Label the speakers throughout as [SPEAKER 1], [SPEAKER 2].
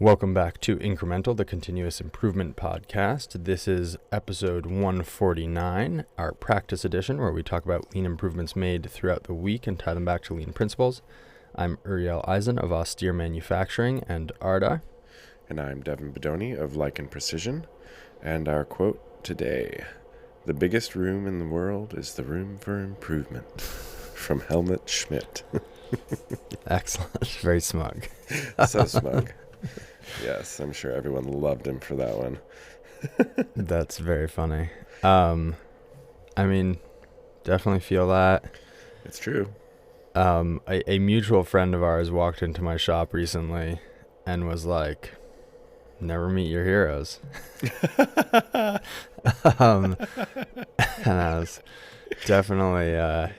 [SPEAKER 1] Welcome back to Incremental, the Continuous Improvement Podcast. This is episode 149, our practice edition, where we talk about lean improvements made throughout the week and tie them back to lean principles. I'm Uriel Eisen of Austere Manufacturing and ARDA.
[SPEAKER 2] And I'm Devin Bedoni of Like and Precision. And our quote today, "The biggest room in the world is the room for improvement," from Helmut Schmidt.
[SPEAKER 1] Excellent. Very smug.
[SPEAKER 2] So smug. Yes, I'm sure everyone loved him for that one.
[SPEAKER 1] That's very funny. Definitely feel that.
[SPEAKER 2] It's true.
[SPEAKER 1] A mutual friend of ours walked into my shop recently and was like, "Never meet your heroes." And I was definitely, a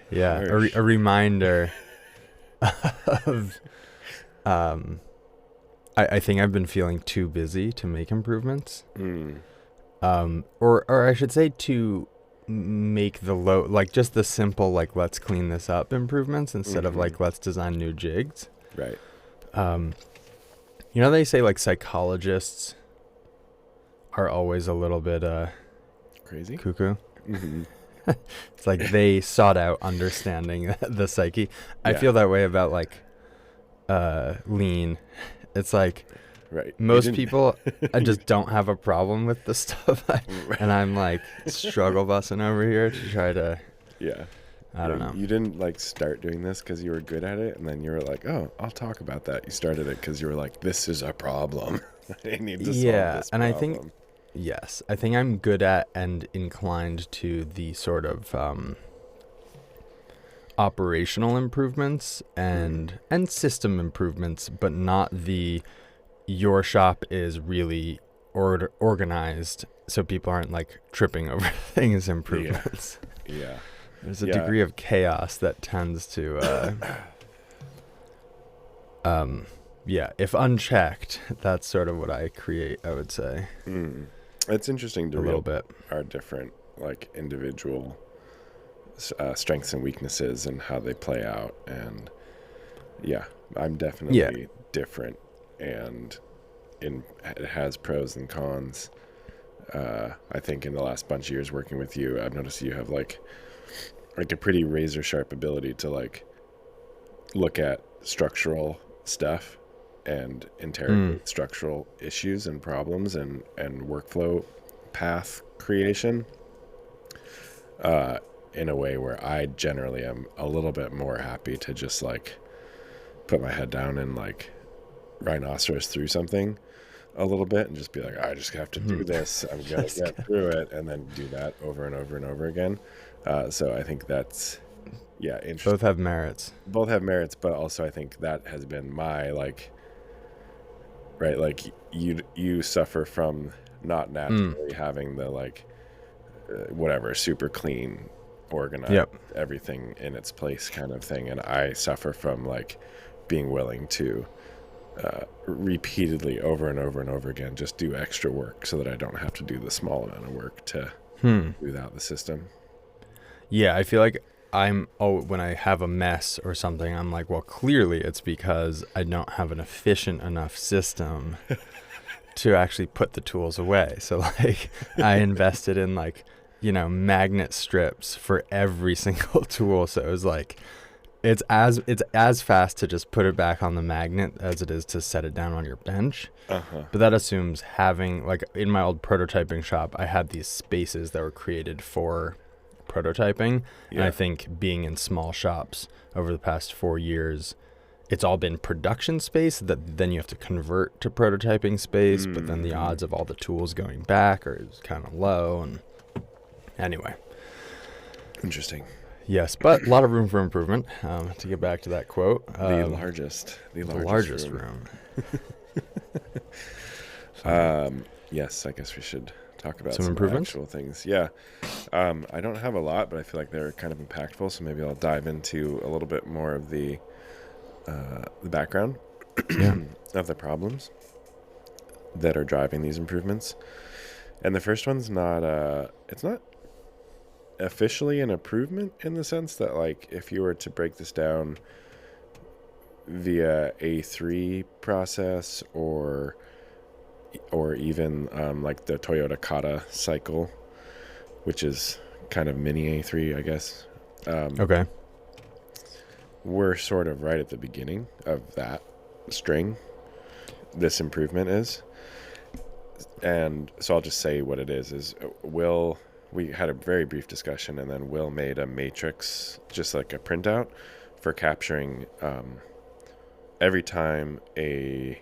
[SPEAKER 1] reminder of, I think I've been feeling too busy to make improvements. Or I should say to make just the simple, let's clean this up improvements instead of let's design new jigs.
[SPEAKER 2] Right.
[SPEAKER 1] They say psychologists are always a little bit
[SPEAKER 2] Crazy?
[SPEAKER 1] cuckoo.
[SPEAKER 2] Mm-hmm.
[SPEAKER 1] It's like they sought out understanding the psyche. I
[SPEAKER 2] Yeah.
[SPEAKER 1] feel that way about lean. It's like
[SPEAKER 2] Right.
[SPEAKER 1] most people I just don't have a problem with the stuff. And I'm struggle bussing over here to try to,
[SPEAKER 2] Yeah.
[SPEAKER 1] I don't know.
[SPEAKER 2] You didn't start doing this because you were good at it, and then you were like, "Oh, I'll talk about that." You started it because you were like, "This is a problem. I need to solve this
[SPEAKER 1] and
[SPEAKER 2] problem."
[SPEAKER 1] I think yes, I think I'm good at and inclined to the sort of operational improvements and system improvements, but not the your shop is really organized so people aren't tripping over things improvements.
[SPEAKER 2] Yeah.
[SPEAKER 1] There's a degree of chaos that tends to if unchecked, that's sort of what I create, I would say.
[SPEAKER 2] It's interesting to
[SPEAKER 1] a little bit
[SPEAKER 2] our different individual strengths and weaknesses and how they play out. And I'm definitely different, and it has pros and cons. I think in the last bunch of years working with you, I've noticed you have a pretty razor sharp ability to look at structural stuff and interrogate structural issues and problems and workflow path creation in a way where I generally am a little bit more happy to just put my head down and rhinoceros through something a little bit and just be like, I just have to do this. I'm going to get through it, and then do that over and over and over again. So I think that's, interesting.
[SPEAKER 1] both have merits.
[SPEAKER 2] Both have merits, but also I think that has been my you suffer from not naturally having the whatever super clean, organized, everything in its place kind of thing, and I suffer from being willing to repeatedly over and over and over again just do extra work so that I don't have to do the small amount of work to smooth out the system.
[SPEAKER 1] I feel like when I have a mess or something, I'm like, well, clearly it's because I don't have an efficient enough system to actually put the tools away. So I invested in magnet strips for every single tool. So it was it's as fast to just put it back on the magnet as it is to set it down on your bench. But that assumes having in my old prototyping shop, I had these spaces that were created for prototyping. And I think being in small shops over the past 4 years, it's all been production space that then you have to convert to prototyping space, but then the odds of all the tools going back are kind of low. And anyway,
[SPEAKER 2] interesting.
[SPEAKER 1] Yes, but a lot of room for improvement. To get back to that quote,
[SPEAKER 2] the largest room. Yes, I guess we should talk about some
[SPEAKER 1] improvements?
[SPEAKER 2] actual things. Yeah. I don't have a lot, but I feel like they're kind of impactful, so maybe I'll dive into a little bit more of the background of the problems that are driving these improvements. And the first one's it's not officially an improvement in the sense that if you were to break this down via A3 process or even like the Toyota Kata cycle, which is kind of mini A3, I guess.
[SPEAKER 1] Okay.
[SPEAKER 2] We're sort of right at the beginning of that string. This improvement is. And so I'll just say what it is we had a very brief discussion, and then Will made a matrix, just like a printout for capturing every time a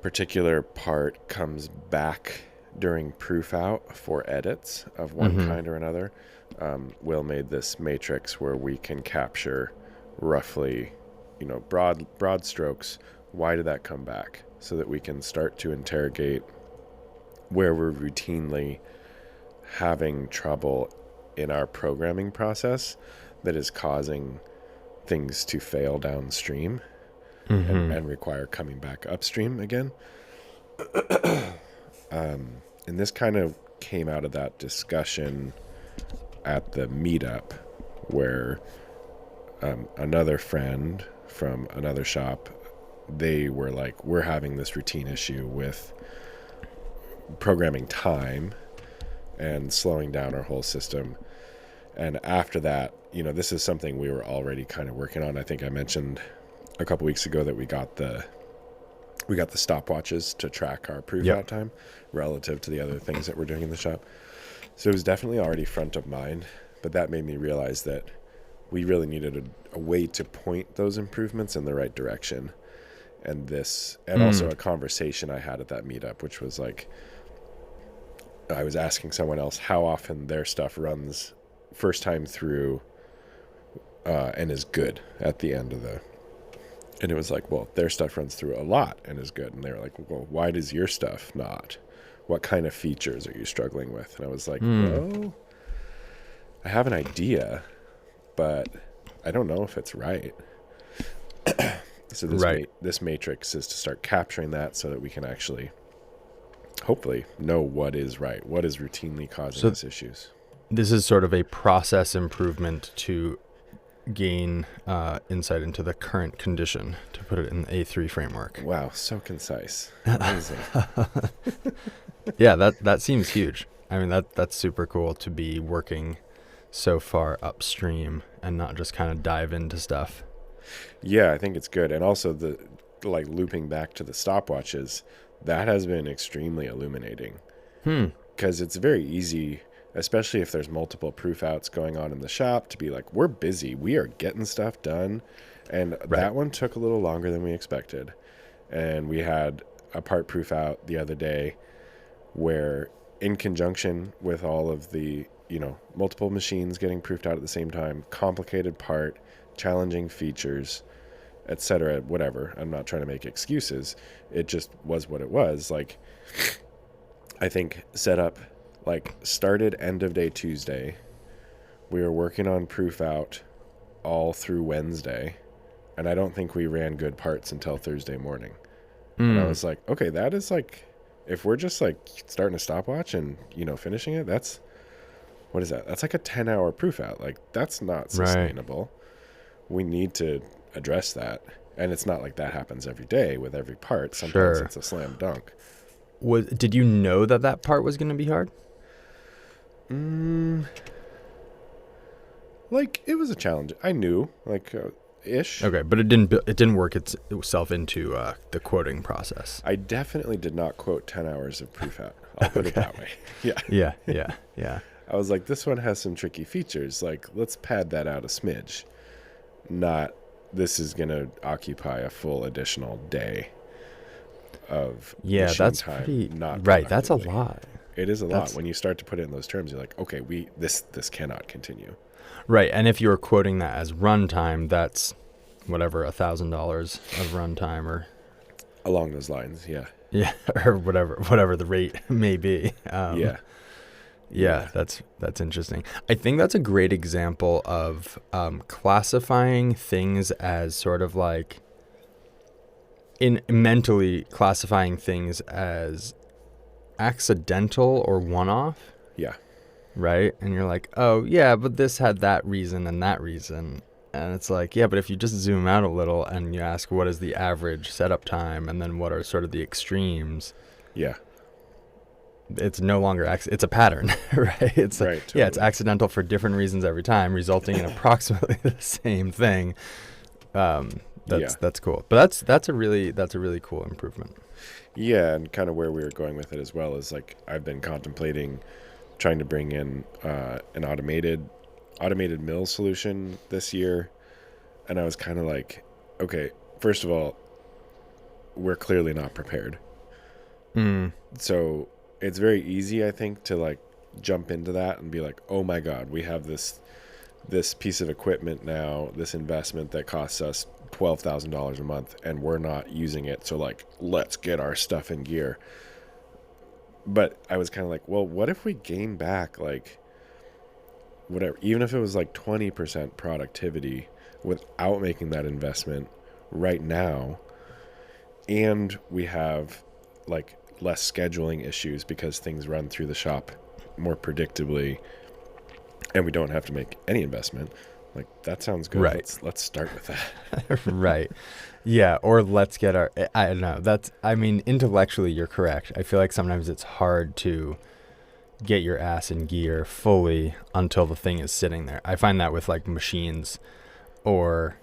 [SPEAKER 2] particular part comes back during proof out for edits of one kind or another. Will made this matrix where we can capture roughly, broad strokes. Why did that come back? So that we can start to interrogate where we're routinely having trouble in our programming process that is causing things to fail downstream and require coming back upstream again. And this kind of came out of that discussion at the meetup where another friend from another shop, they were like, we're having this routine issue with programming time and slowing down our whole system. And after that, this is something we were already kind of working on. I think I mentioned a couple weeks ago that we got the stopwatches to track our proof out time relative to the other things that we're doing in the shop. So it was definitely already front of mind, but that made me realize that we really needed a way to point those improvements in the right direction. And also a conversation I had at that meetup, which was like, I was asking someone else how often their stuff runs first time through and is good at the end of and it was like, well, their stuff runs through a lot and is good. And they were like, well, why does your stuff not? What kind of features are you struggling with? And I was like, well, I have an idea, but I don't know if it's right. So this matrix is to start capturing that so that we can actually hopefully know what is right, what is routinely causing us issues.
[SPEAKER 1] This is sort of a process improvement to gain insight into the current condition, to put it in the A3 framework.
[SPEAKER 2] Wow, so concise. Amazing.
[SPEAKER 1] Yeah, that seems huge. I mean, that's super cool to be working so far upstream and not just kind of dive into stuff.
[SPEAKER 2] Yeah, I think it's good. And also the looping back to the stopwatches, that has been extremely illuminating. Because it's very easy, especially if there's multiple proof outs going on in the shop, to be like, we're busy, we are getting stuff done. And that one took a little longer than we expected. And we had a part proof out the other day where, in conjunction with all of the, multiple machines getting proofed out at the same time, complicated part, challenging features, etc., whatever. I'm not trying to make excuses. It just was what it was. Like, I think setup, started end of day Tuesday. We were working on proof out all through Wednesday, and I don't think we ran good parts until Thursday morning. And I was like, okay, that is if we're just starting a stopwatch and, finishing it, what is that? That's a 10-hour proof out. That's not sustainable. Right. We need to address that. And it's not like that happens every day with every part. Sometimes it's a slam dunk.
[SPEAKER 1] Did you know that part was going to be hard?
[SPEAKER 2] It was a challenge. I knew, ish.
[SPEAKER 1] Okay, but it didn't work itself into the quoting process.
[SPEAKER 2] I definitely did not quote 10 hours of proof out. I'll put it that way. Yeah.
[SPEAKER 1] Yeah.
[SPEAKER 2] I was like, this one has some tricky features. Let's pad that out a smidge. Not, this is going to occupy a full additional day of
[SPEAKER 1] that's
[SPEAKER 2] time.
[SPEAKER 1] Pretty
[SPEAKER 2] not
[SPEAKER 1] right. That's a lot.
[SPEAKER 2] It is a lot. When you start to put it in those terms, you're like, okay, this cannot continue.
[SPEAKER 1] Right, and if you're quoting that as runtime, that's whatever, $1,000 of runtime, or
[SPEAKER 2] along those lines, yeah,
[SPEAKER 1] or whatever the rate may be.
[SPEAKER 2] Yeah,
[SPEAKER 1] that's interesting. I think that's a great example of classifying things as sort of mentally classifying things as accidental or one-off.
[SPEAKER 2] Yeah.
[SPEAKER 1] Right? And you're like, oh, yeah, but this had that reason and that reason. And it's like, yeah, but if you just zoom out a little and you ask what is the average setup time and then what are sort of the extremes,
[SPEAKER 2] Yeah.
[SPEAKER 1] it's no longer it's a pattern, right? It's
[SPEAKER 2] right. Totally.
[SPEAKER 1] Yeah, it's accidental for different reasons every time, resulting in approximately the same thing. That's cool. But that's a really cool improvement.
[SPEAKER 2] Yeah, and kind of where we were going with it as well is like I've been contemplating trying to bring in an automated mill solution this year, and I was kind of like, okay, first of all, we're clearly not prepared. So it's very easy, I think, to like jump into that and be like, oh my God, we have this piece of equipment now, this investment that costs us $12,000 a month, and we're not using it. So like, let's get our stuff in gear. But I was kind of like, well, what if we gain back like whatever, even if it was like 20% productivity without making that investment right now, and we have like less scheduling issues because things run through the shop more predictably, and we don't have to make any investment. Like, that sounds good.
[SPEAKER 1] Right.
[SPEAKER 2] Let's start with that.
[SPEAKER 1] Right. Yeah. Or let's get I don't know. Intellectually, you're correct. I feel like sometimes it's hard to get your ass in gear fully until the thing is sitting there. I find that with like machines or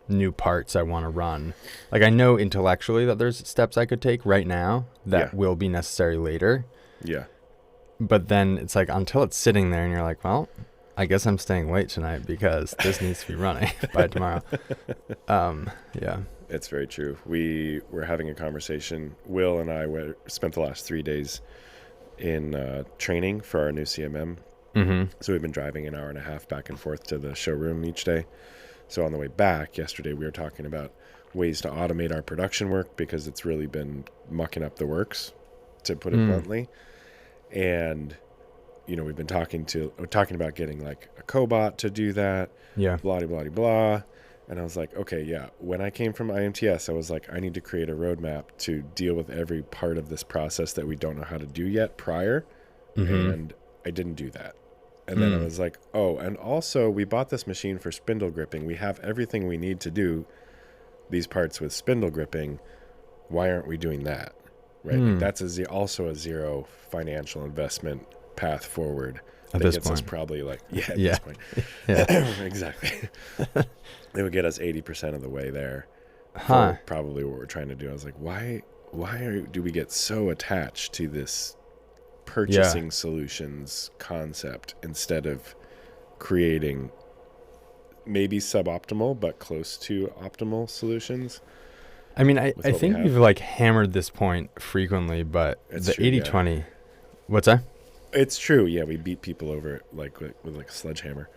[SPEAKER 1] new parts I want to run. Like, I know intellectually that there's steps I could take right now that will be necessary later.
[SPEAKER 2] Yeah.
[SPEAKER 1] But then it's like, until it's sitting there and you're like, well, I guess I'm staying late tonight because this needs to be running by tomorrow. Yeah.
[SPEAKER 2] It's very true. We were having a conversation. Will and I spent the last 3 days in training for our new CMM.
[SPEAKER 1] Mm-hmm.
[SPEAKER 2] So we've been driving an hour and a half back and forth to the showroom each day. So on the way back yesterday, we were talking about ways to automate our production work because it's really been mucking up the works, to put it bluntly. And, you know, we've been talking about getting like a cobot to do that.
[SPEAKER 1] Yeah.
[SPEAKER 2] Blah, blah, blah, blah. And I was like, okay, yeah. When I came from IMTS, I was like, I need to create a roadmap to deal with every part of this process that we don't know how to do yet prior. Mm-hmm. And I didn't do that. And then I was like, oh, and also we bought this machine for spindle gripping. We have everything we need to do these parts with spindle gripping. Why aren't we doing that? Right? Like, that's also a zero financial investment path forward.
[SPEAKER 1] At
[SPEAKER 2] that
[SPEAKER 1] this
[SPEAKER 2] gets
[SPEAKER 1] point.
[SPEAKER 2] us probably like, this point. Exactly. It would get us 80% of the way there. For probably what we're trying to do. I was like, why do we get so attached to this purchasing solutions concept instead of creating maybe suboptimal but close to optimal solutions?
[SPEAKER 1] I mean, I think we've like hammered this point frequently, but it's the 80-20. Yeah. What's that?
[SPEAKER 2] It's true. Yeah, we beat people over it like with like a sledgehammer.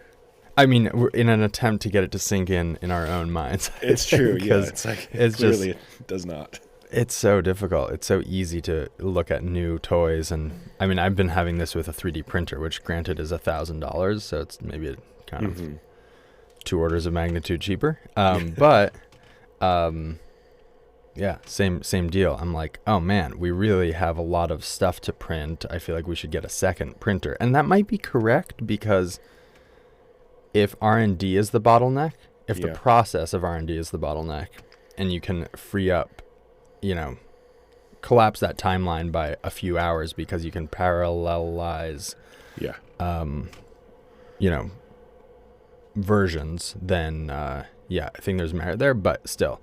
[SPEAKER 1] I mean, we're in an attempt to get it to sink in our own minds.
[SPEAKER 2] It's true. Yeah, it's like it does not.
[SPEAKER 1] It's so difficult. It's so easy to look at new toys. And I mean, I've been having this with a 3D printer, which granted is $1,000. So it's maybe a kind of 2 orders of magnitude cheaper. Yeah, same deal. I'm like, oh man, we really have a lot of stuff to print. I feel like we should get a second printer. And that might be correct, because if R&D is the bottleneck, if the process of R&D is the bottleneck, and you can free up, collapse that timeline by a few hours because you can parallelize, versions, then I think there's merit there. But still,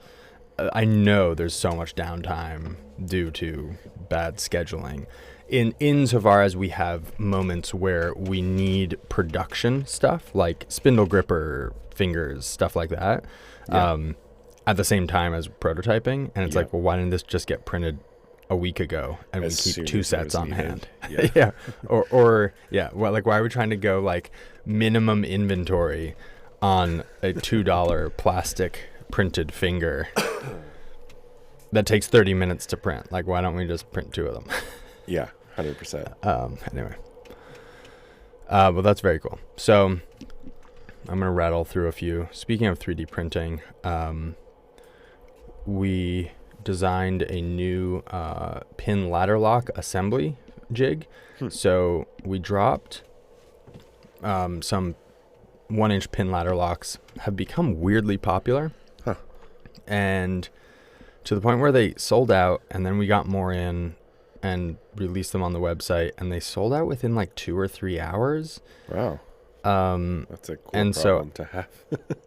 [SPEAKER 1] I know there's so much downtime due to bad scheduling. Insofar as we have moments where we need production stuff like spindle gripper fingers, stuff like that, at the same time as prototyping. And it's like, well, why didn't this just get printed a week ago and we keep 2 sets on hand? Or why are we trying to go like minimum inventory on a $2 plastic printed finger that takes 30 minutes to print? Like, why don't we just print 2 of them?
[SPEAKER 2] 100%.
[SPEAKER 1] Anyway. Well, that's very cool. So I'm going to rattle through a few. Speaking of 3D printing, we designed a new pin ladder lock assembly jig. So we dropped some 1-inch pin ladder locks have become weirdly popular.
[SPEAKER 2] Huh.
[SPEAKER 1] And to the point where they sold out, and then we got more in and released them on the website, and they sold out within like 2 or 3 hours.
[SPEAKER 2] Wow. That's a cool
[SPEAKER 1] and
[SPEAKER 2] problem to have.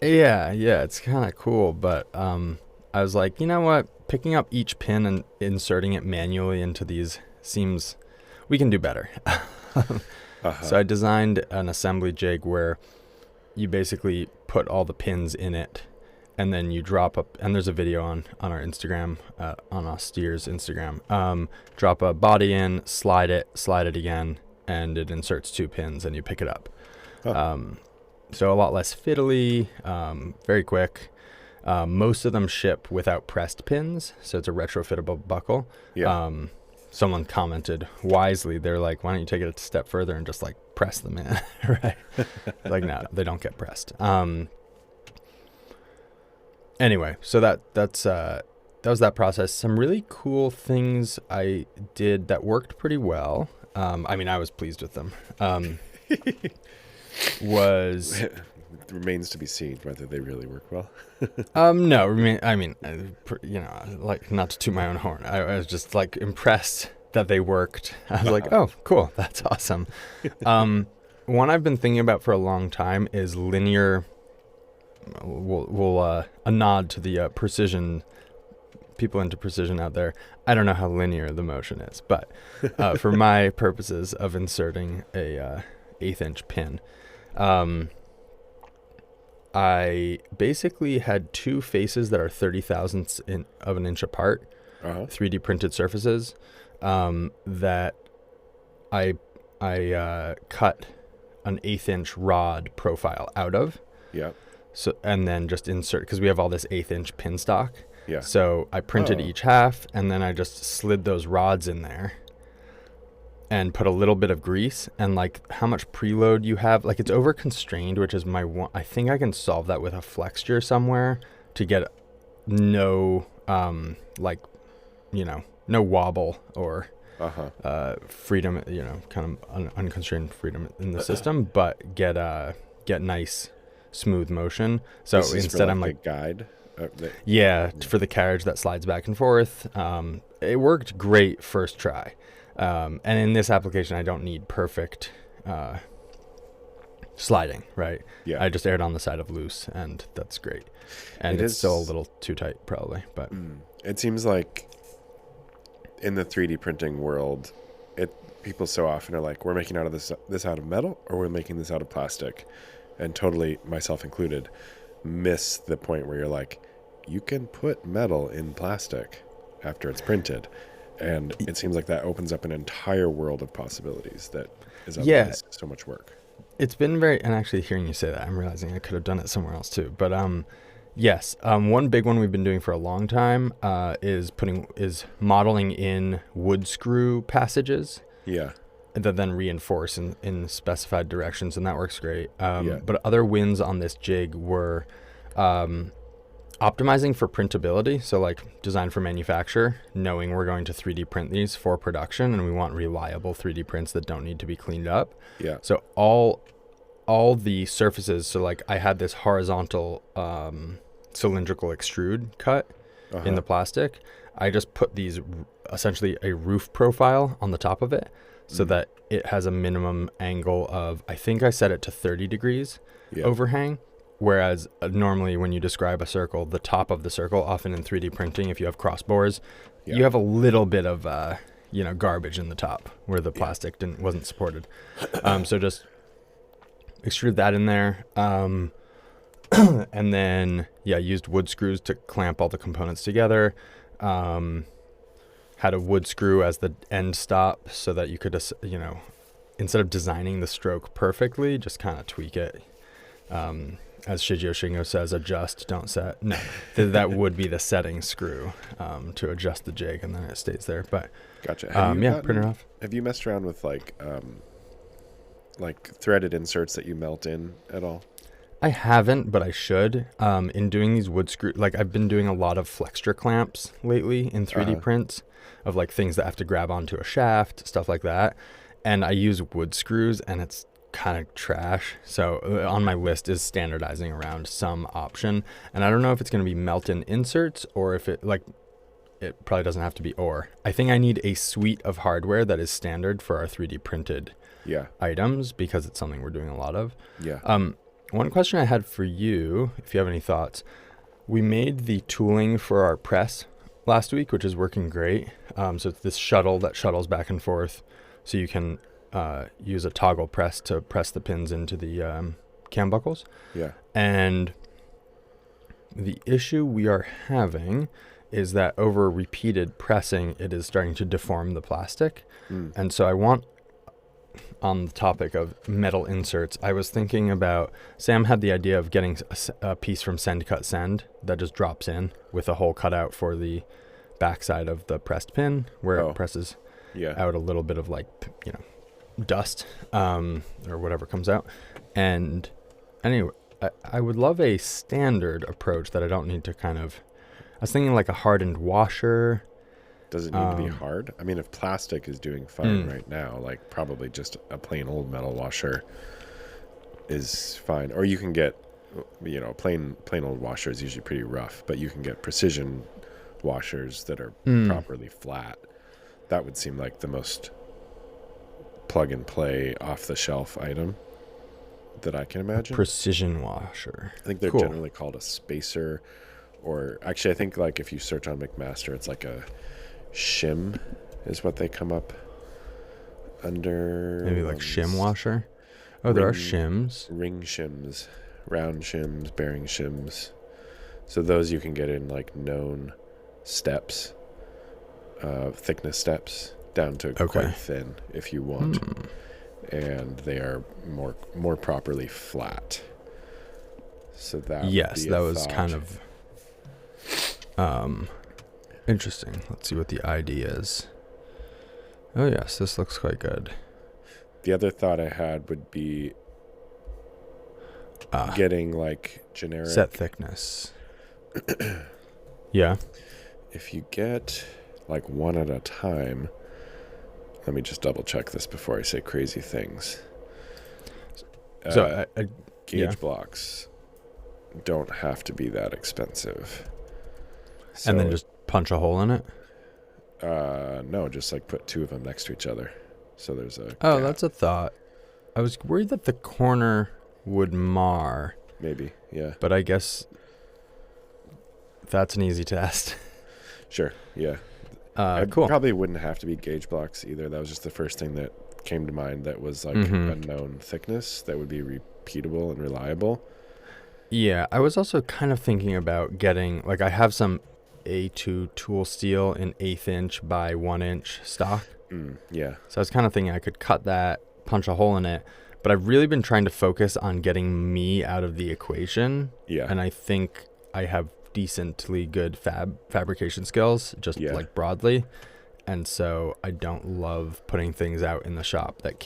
[SPEAKER 1] yeah, it's kind of cool, but I was like, you know what? Picking up each pin and inserting it manually into these seems, we can do better. So I designed an assembly jig where you basically put all the pins in it, and then you drop up, and there's a video on our Instagram, on Austere's Instagram. Drop a body in, slide it again, and it inserts 2 pins, and you pick it up. So a lot less fiddly, very quick. Most of them ship without pressed pins, so it's a retrofittable buckle.
[SPEAKER 2] Yeah.
[SPEAKER 1] Someone commented wisely, they're like, why don't you take it a step further and just like press them in, right? Like, no, they don't get pressed. Anyway, so that was that process. Some really cool things I did that worked pretty well. I mean, I was pleased with them.
[SPEAKER 2] It remains to be seen whether they really work well.
[SPEAKER 1] No, I mean, you know, like, not to toot my own horn. I was just like impressed that they worked. I was like, oh, cool, that's awesome. One I've been thinking about for a long time is linear. A nod to the precision people into precision out there. I don't know how linear the motion is, but for my purposes of inserting a 1/8-inch pin, I basically had 2 faces that are 30 thousandths of an inch apart, 3D printed surfaces, that I cut an 1/8-inch rod profile out of.
[SPEAKER 2] Yeah.
[SPEAKER 1] So, and then just insert, because we have all this 1/8-inch pin stock.
[SPEAKER 2] Yeah.
[SPEAKER 1] So I printed each half, and then I just slid those rods in there and put a little bit of grease, and like how much preload you have, like it's over constrained, which is my one. I think I can solve that with a flexure somewhere to get no like, you know, no wobble or freedom, you know, kind of unconstrained freedom in the system, but get nice smooth motion. So instead, I'm like
[SPEAKER 2] a guide.
[SPEAKER 1] For the carriage that slides back and forth. It worked great first try. And in this application, I don't need perfect sliding, right?
[SPEAKER 2] Yeah.
[SPEAKER 1] I just aired on the side of loose, and that's great. And it's still a little too tight, probably. But
[SPEAKER 2] it seems like in the 3D printing world, people so often are like, we're making this out of metal, or we're making this out of plastic, and totally, myself included, miss the point where you're like, you can put metal in plastic after it's printed. And it seems like that opens up an entire world of possibilities that is otherwise so much work.
[SPEAKER 1] It's been very, and actually hearing you say that, I'm realizing I could have done it somewhere else too. But yes, one big one we've been doing for a long time is modeling in wood screw passages.
[SPEAKER 2] Yeah.
[SPEAKER 1] That then reinforce in specified directions, and that works great. But other wins on this jig were optimizing for printability, so like design for manufacture, knowing we're going to 3D print these for production, and we want reliable 3D prints that don't need to be cleaned up.
[SPEAKER 2] Yeah.
[SPEAKER 1] So all the surfaces, so like I had this horizontal cylindrical extrude cut in the plastic. I just put these essentially a roof profile on the top of it, so that it has a minimum angle of, I think I set it to 30 degrees overhang. Whereas normally when you describe a circle, the top of the circle, often in 3D printing, if you have crossbores, you have a little bit of garbage in the top where the plastic wasn't supported. So just extrude that in there. And then, used wood screws to clamp all the components together. Had a wood screw as the end stop so that you could, instead of designing the stroke perfectly, just kind of tweak it. As Shigeo Shingo says, adjust, don't set. No, that would be the setting screw to adjust the jig, and then it stays there. But
[SPEAKER 2] gotcha.
[SPEAKER 1] Print it off.
[SPEAKER 2] Have you messed around with like threaded inserts that you melt in at all?
[SPEAKER 1] I haven't, but I should. In doing these wood screw, like I've been doing a lot of flexure clamps lately in 3D prints of like things that have to grab onto a shaft, stuff like that. And I use wood screws, and it's kind of trash. So on my list is standardizing around some option. And I don't know if it's going to be melt-in inserts or if it probably doesn't have to be or. I think I need a suite of hardware that is standard for our 3D printed items because it's something we're doing a lot of.
[SPEAKER 2] Yeah.
[SPEAKER 1] One question I had for you, if you have any thoughts, we made the tooling for our press last week, which is working great. So it's this shuttle that shuttles back and forth. So you can use a toggle press to press the pins into the cam buckles.
[SPEAKER 2] Yeah.
[SPEAKER 1] And the issue we are having is that over repeated pressing, it is starting to deform the plastic. And so I want, on the topic of metal inserts, I was thinking about, Sam had the idea of getting a piece from Send Cut Send that just drops in with a hole cut out for the backside of the pressed pin where it presses out a little bit of like, dust or whatever comes out. And anyway, I would love a standard approach that I don't need to kind of, I was thinking like a hardened washer.
[SPEAKER 2] Does it need to be hard? I mean, if plastic is doing fine right now, like probably just a plain old metal washer is fine. Or you can get, plain old washer is usually pretty rough, but you can get precision washers that are properly flat. That would seem like the most plug and play off the shelf item that I can imagine.
[SPEAKER 1] Precision washer.
[SPEAKER 2] I think they're generally called a spacer, or actually I think like if you search on McMaster, it's like a shim is what they come up under.
[SPEAKER 1] Maybe like shim washer. Oh, there are shims.
[SPEAKER 2] Ring shims, round shims, bearing shims. So those you can get in like known steps, thickness steps, down to quite thin if you want. And they are more properly flat. So that
[SPEAKER 1] that was kind of interesting. Let's see what the ID is. Oh yes, this looks quite good.
[SPEAKER 2] The other thought I had would be getting like generic
[SPEAKER 1] set thickness. Yeah.
[SPEAKER 2] If you get like one at a time, let me just double check this before I say crazy things.
[SPEAKER 1] So
[SPEAKER 2] gauge blocks don't have to be that expensive. So,
[SPEAKER 1] and then just punch a hole in it?
[SPEAKER 2] No, just like put two of them next to each other. So there's a
[SPEAKER 1] gap. That's a thought. I was worried that the corner would mar.
[SPEAKER 2] Maybe, yeah.
[SPEAKER 1] But I guess that's an easy test.
[SPEAKER 2] Sure, yeah.
[SPEAKER 1] Cool.
[SPEAKER 2] Probably wouldn't have to be gauge blocks either. That was just the first thing that came to mind that was like a known thickness that would be repeatable and reliable.
[SPEAKER 1] Yeah, I was also kind of thinking about getting, like I have some A2 tool steel in 1/8 inch by 1 inch stock.
[SPEAKER 2] Yeah.
[SPEAKER 1] So I was kind of thinking I could cut that, punch a hole in it, but I've really been trying to focus on getting me out of the equation.
[SPEAKER 2] Yeah.
[SPEAKER 1] And I think I have decently good fabrication skills, just like broadly. And so I don't love putting things out in the shop that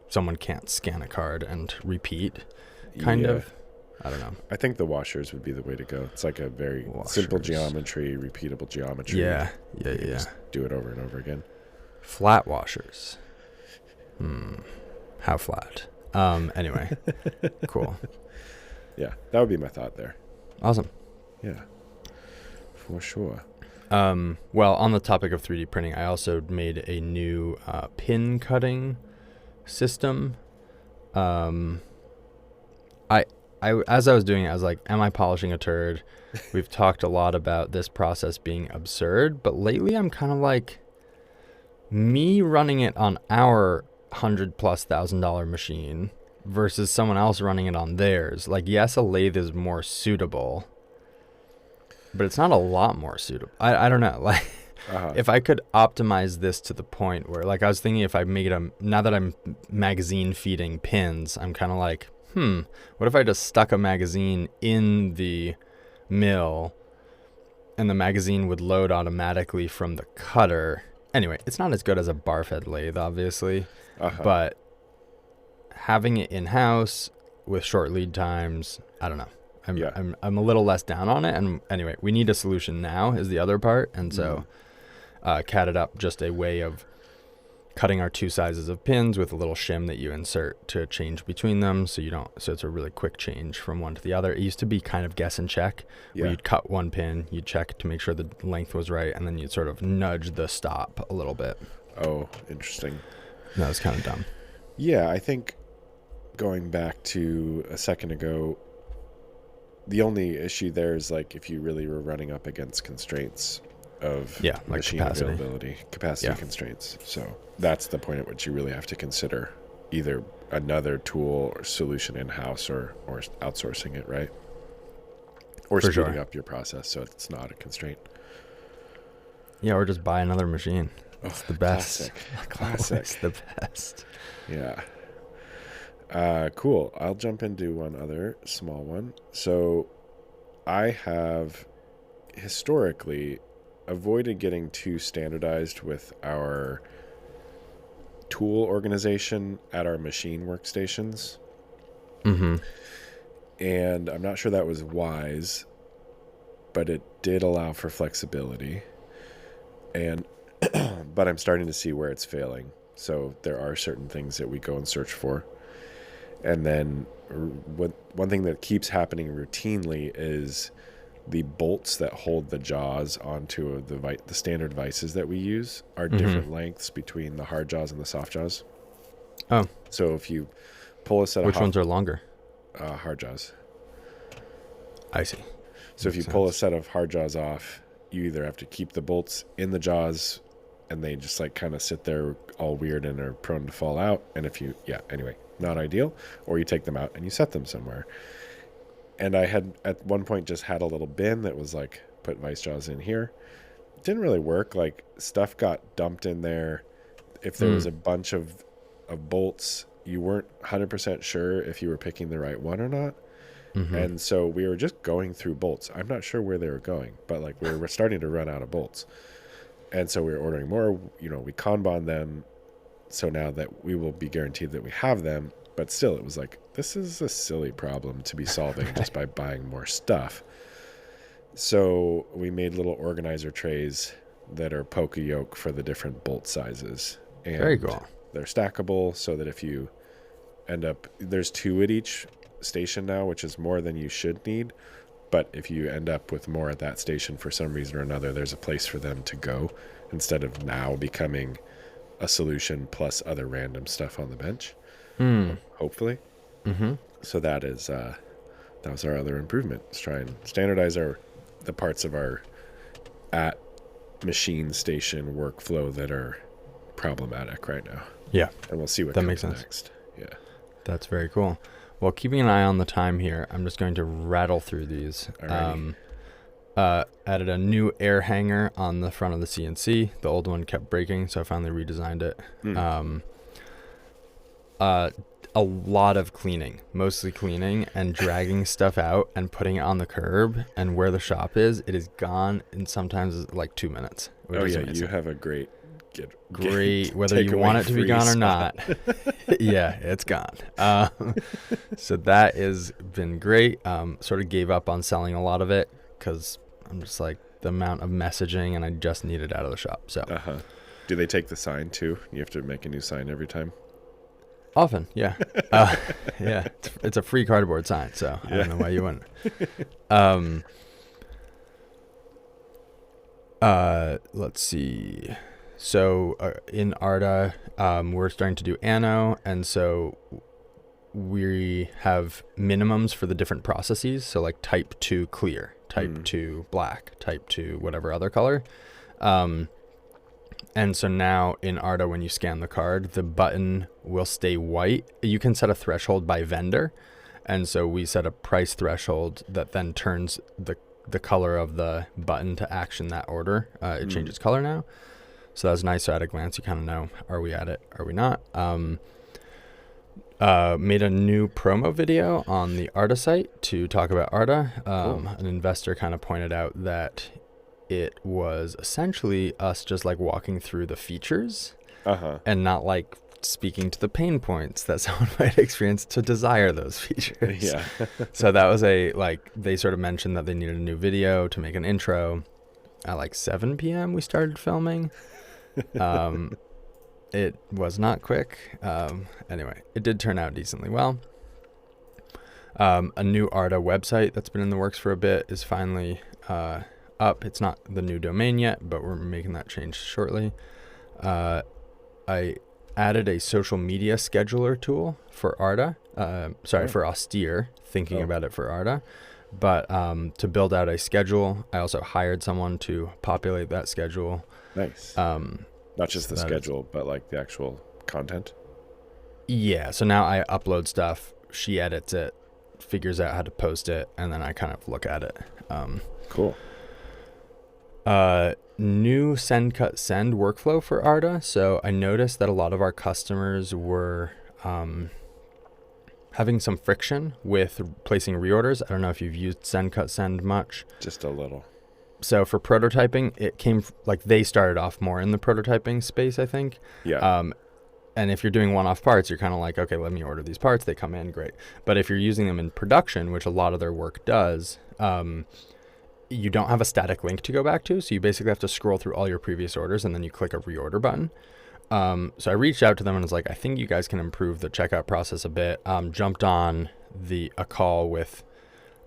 [SPEAKER 1] someone can't scan a card and repeat kind of. I don't know.
[SPEAKER 2] I think the washers would be the way to go. It's like a very simple geometry, repeatable geometry.
[SPEAKER 1] Yeah.
[SPEAKER 2] Just do it over and over again.
[SPEAKER 1] Flat washers. How flat? Anyway, cool.
[SPEAKER 2] Yeah, that would be my thought there.
[SPEAKER 1] Awesome.
[SPEAKER 2] Yeah, for sure.
[SPEAKER 1] Well, on the topic of 3D printing, I also made a new pin cutting system. As I was doing it, I was like, am I polishing a turd? We've talked a lot about this process being absurd, but lately I'm kind of like, me running it on our $100,000+ machine versus someone else running it on theirs. Like, yes, a lathe is more suitable, but it's not a lot more suitable. I don't know. Like, if I could optimize this to the point where, like, I was thinking if I make it now that I'm magazine feeding pins, I'm kind of like, what if I just stuck a magazine in the mill and the magazine would load automatically from the cutter? Anyway, it's not as good as a bar fed lathe, obviously, but having it in-house with short lead times, I don't know. I'm a little less down on it. And anyway, we need a solution now is the other part. And so catted up just a way of cutting our 2 sizes of pins with a little shim that you insert to change between them, so it's a really quick change from one to the other. It used to be kind of guess and check, where you'd cut one pin, you'd check to make sure the length was right, and then you'd sort of nudge the stop a little bit.
[SPEAKER 2] Oh, interesting.
[SPEAKER 1] That was kind of dumb.
[SPEAKER 2] Yeah, I think going back to a second ago, the only issue there is like if you really were running up against constraints of
[SPEAKER 1] like
[SPEAKER 2] machine availability, capacity constraints. So that's the point at which you really have to consider either another tool or solution in-house or outsourcing it, right? Or
[SPEAKER 1] For
[SPEAKER 2] speeding
[SPEAKER 1] sure.
[SPEAKER 2] up your process so it's not a constraint.
[SPEAKER 1] Yeah, or just buy another machine. It's the best.
[SPEAKER 2] Classic.
[SPEAKER 1] It's the best.
[SPEAKER 2] Yeah. Cool. I'll jump into one other small one. So I have historically avoided getting too standardized with our tool organization at our machine workstations.
[SPEAKER 1] Mm-hmm.
[SPEAKER 2] And I'm not sure that was wise, but it did allow for flexibility. And but I'm starting to see where it's failing. So there are certain things that we go and search for. And then one thing that keeps happening routinely is the bolts that hold the jaws onto the standard vices that we use are different lengths between the hard jaws and the soft jaws.
[SPEAKER 1] Oh.
[SPEAKER 2] So if you pull a set of...
[SPEAKER 1] Which ones are longer?
[SPEAKER 2] Hard jaws.
[SPEAKER 1] I see.
[SPEAKER 2] So if you pull a set of hard jaws off, you either have to keep the bolts in the jaws and they just like kind of sit there all weird and are prone to fall out. And if you... Yeah, anyway, not ideal. Or you take them out and you set them somewhere. And I had at one point just had a little bin that was like, put vice jaws in here. It didn't really work. Like stuff got dumped in there. If there was a bunch of bolts, you weren't 100% sure if you were picking the right one or not. Mm-hmm. And so we were just going through bolts. I'm not sure where they were going, but like we were starting to run out of bolts. And so we were ordering more, we Kanban them. So now that we will be guaranteed that we have them, but still it was like, this is a silly problem to be solving just by buying more stuff. So we made little organizer trays that are poka-yoke for the different bolt sizes. And
[SPEAKER 1] very cool.
[SPEAKER 2] They're stackable so that if you end up, there's 2 at each station now, which is more than you should need. But if you end up with more at that station for some reason or another, there's a place for them to go instead of now becoming a solution plus other random stuff on the bench. Hopefully. Mm-hmm. So that was our other improvement. Let's try and standardize the parts of our at machine station workflow that are problematic right now.
[SPEAKER 1] Yeah.
[SPEAKER 2] And we'll see what
[SPEAKER 1] that
[SPEAKER 2] comes
[SPEAKER 1] makes sense.
[SPEAKER 2] next. Yeah.
[SPEAKER 1] That's very cool. Well, keeping an eye on the time here, I'm just going to rattle through these. Added a new air hanger on the front of the CNC. The old one kept breaking, so I finally redesigned it. A lot of cleaning, mostly cleaning and dragging stuff out and putting it on the curb. And where the shop is, it is gone in sometimes like 2 minutes.
[SPEAKER 2] Oh yeah, you have a great
[SPEAKER 1] whether you want it to be gone or not. Yeah, it's gone. So that has been great. Sort of gave up on selling a lot of it because I'm just like the amount of messaging and I just need it out of the shop. So
[SPEAKER 2] do they take the sign too? You have to make a new sign every time?
[SPEAKER 1] Often, yeah. Yeah, it's a free cardboard sign, so I don't know why you wouldn't. Let's see. So in Arda, we're starting to do Anno, and so we have minimums for the different processes. So like type 2 clear, type 2 black, type 2 whatever other color. And so now in Arda, when you scan the card, the button will stay white. You can set a threshold by vendor. And so we set a price threshold that then turns the color of the button to action that order. It changes color now. So that's nice. So at a glance, you kind of know, are we at it? Are we not? Made a new promo video on the Arda site to talk about Arda. Cool. An investor kind of pointed out that it was essentially us just like walking through the features and not like speaking to the pain points that someone might experience to desire those features.
[SPEAKER 2] Yeah.
[SPEAKER 1] So that was they sort of mentioned that they needed a new video to make an intro. At like 7 p.m. we started filming. It was not quick. Anyway, it did turn out decently well. A new Arda website that's been in the works for a bit is finally up. It's not the new domain yet, but we're making that change shortly. I added a social media scheduler tool for Arda. For Austere, thinking about it for Arda. But to build out a schedule, I also hired someone to populate that schedule.
[SPEAKER 2] Nice. Not just the schedule, but like the actual content.
[SPEAKER 1] Yeah. So now I upload stuff. She edits it, figures out how to post it, and then I kind of look at it.
[SPEAKER 2] Cool.
[SPEAKER 1] New send, cut, send workflow for Arda. So I noticed that a lot of our customers were having some friction with placing reorders. I don't know if you've used send, cut, send much.
[SPEAKER 2] Just a little.
[SPEAKER 1] So for prototyping, it came like they started off more in the prototyping space, I think.
[SPEAKER 2] Yeah.
[SPEAKER 1] And if you're doing one-off parts, you're kind of like, okay, let me order these parts. They come in, great. But if you're using them in production, which a lot of their work does, you don't have a static link to go back to. So you basically have to scroll through all your previous orders and then you click a reorder button. So I reached out to them and was like, I think you guys can improve the checkout process a bit. Jumped on a call with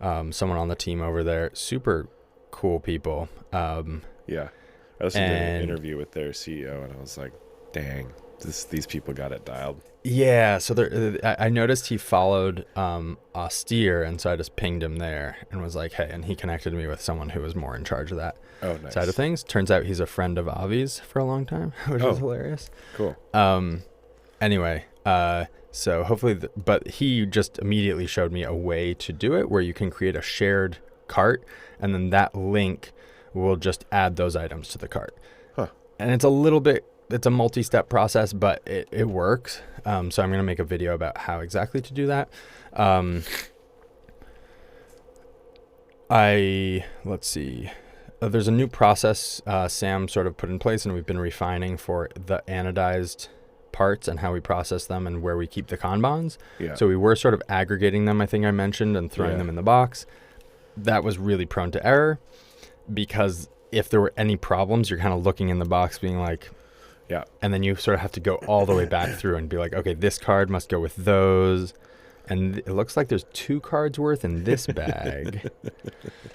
[SPEAKER 1] someone on the team over there. Super cool people.
[SPEAKER 2] Yeah. I listened to an interview with their CEO and I was like, dang, these people got it dialed.
[SPEAKER 1] Yeah. So I noticed he followed Austere, and so I just pinged him there and was like, hey, and he connected me with someone who was more in charge of that side of things. Turns out he's a friend of Avi's for a long time, which is hilarious.
[SPEAKER 2] Cool.
[SPEAKER 1] Anyway, so hopefully, but he just immediately showed me a way to do it where you can create a shared cart, and then that link will just add those items to the cart.
[SPEAKER 2] Huh.
[SPEAKER 1] And it's a multi-step process, but it works. So I'm going to make a video about how exactly to do that. Let's see. There's a new process Sam sort of put in place, and we've been refining for the anodized parts and how we process them and where we keep the Kanbans.
[SPEAKER 2] Yeah.
[SPEAKER 1] So we were sort of aggregating them, I think I mentioned, and throwing them in the box. That was really prone to error because if there were any problems, you're kind of looking in the box being like,
[SPEAKER 2] yeah.
[SPEAKER 1] And then you sort of have to go all the way back through and be like, okay, this card must go with those. And it looks like there's 2 cards worth in this bag.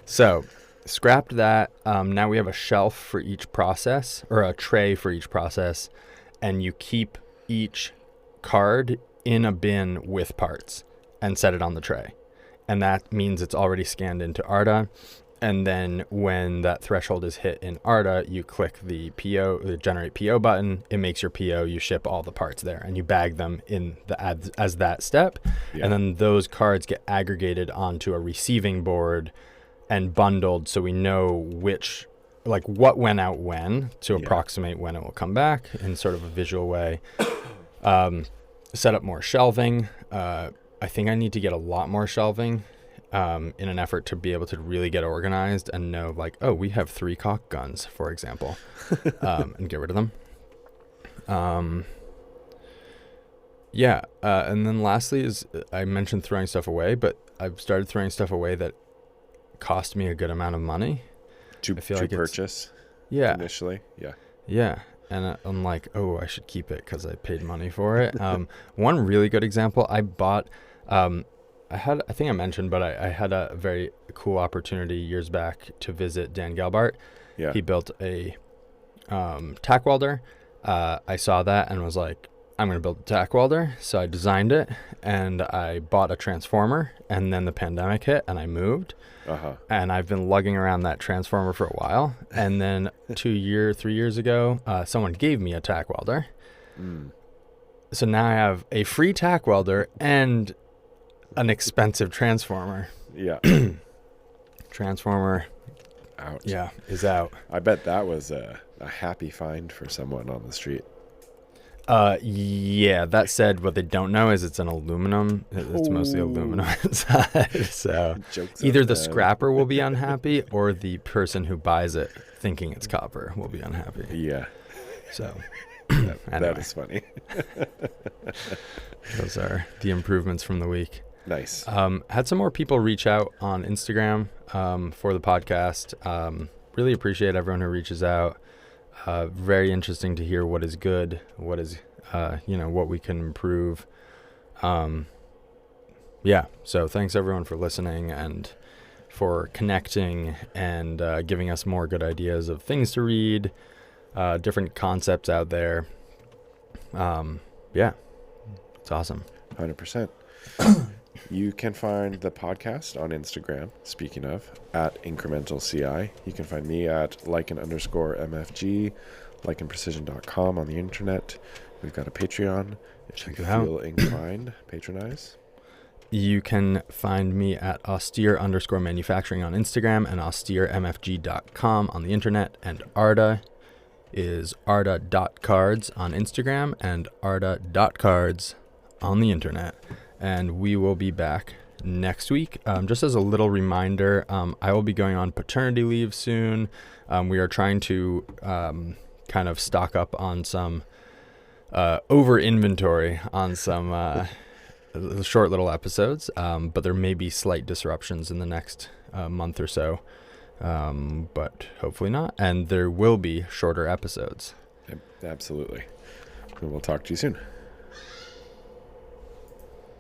[SPEAKER 1] So scrapped that. Now we have a shelf for each process, or a tray for each process. And you keep each card in a bin with parts and set it on the tray. And that means it's already scanned into Arda. And then when that threshold is hit in Arda, you click the generate PO button. It makes your PO. You ship all the parts there, and you bag them in as that step. Yeah. And then those cards get aggregated onto a receiving board and bundled, so we know what went out when to approximate when it will come back in sort of a visual way. Set up more shelving. I think I need to get a lot more shelving. In an effort to be able to really get organized and know, like, oh, we have 3 caulk guns, for example, and get rid of them. And then lastly is I mentioned throwing stuff away, but I've started throwing stuff away that cost me a good amount of money.
[SPEAKER 2] To purchase?
[SPEAKER 1] Yeah.
[SPEAKER 2] Initially? Yeah.
[SPEAKER 1] Yeah. And I'm like, oh, I should keep it because I paid money for it. One really good example, I bought... I think I mentioned, but I had a very cool opportunity years back to visit Dan Gelbart.
[SPEAKER 2] Yeah.
[SPEAKER 1] He built a tack welder. I saw that and was like, I'm going to build a tack welder. So I designed it and I bought a transformer, and then the pandemic hit and I moved. And I've been lugging around that transformer for a while. And then 3 years ago, someone gave me a tack welder. So now I have a free tack welder and an expensive transformer.
[SPEAKER 2] Yeah.
[SPEAKER 1] Transformer.
[SPEAKER 2] Ouch.
[SPEAKER 1] Yeah, is out.
[SPEAKER 2] I bet that was a happy find for someone on the street.
[SPEAKER 1] Yeah, that said, what they don't know is it's an aluminum. It's mostly aluminum inside. So either the scrapper will be unhappy or the person who buys it thinking it's copper will be unhappy.
[SPEAKER 2] Yeah.
[SPEAKER 1] So
[SPEAKER 2] that
[SPEAKER 1] anyway.
[SPEAKER 2] is funny.
[SPEAKER 1] Those are the improvements from the week.
[SPEAKER 2] Nice.
[SPEAKER 1] Had some more people reach out on Instagram for the podcast. Really appreciate everyone who reaches out. Very interesting to hear what is good, what is, what we can improve. So thanks everyone for listening and for connecting and giving us more good ideas of things to read, different concepts out there. It's awesome.
[SPEAKER 2] 100%. You can find the podcast on Instagram, speaking of, at IncrementalCI. You can find me at lichen_MFG, lichenprecision.com on the internet. We've got a Patreon.
[SPEAKER 1] Check it out.
[SPEAKER 2] Feel inclined, patronize.
[SPEAKER 1] You can find me at austere_manufacturing on Instagram and austeremfg.com on the internet. And Arda is arda.cards on Instagram and arda.cards on the internet. And we will be back next week. Just as a little reminder, I will be going on paternity leave soon. We are trying to kind of stock up on some over inventory on some short little episodes, but there may be slight disruptions in the next month or so, but hopefully not. And there will be shorter episodes.
[SPEAKER 2] Absolutely. We'll talk to you soon.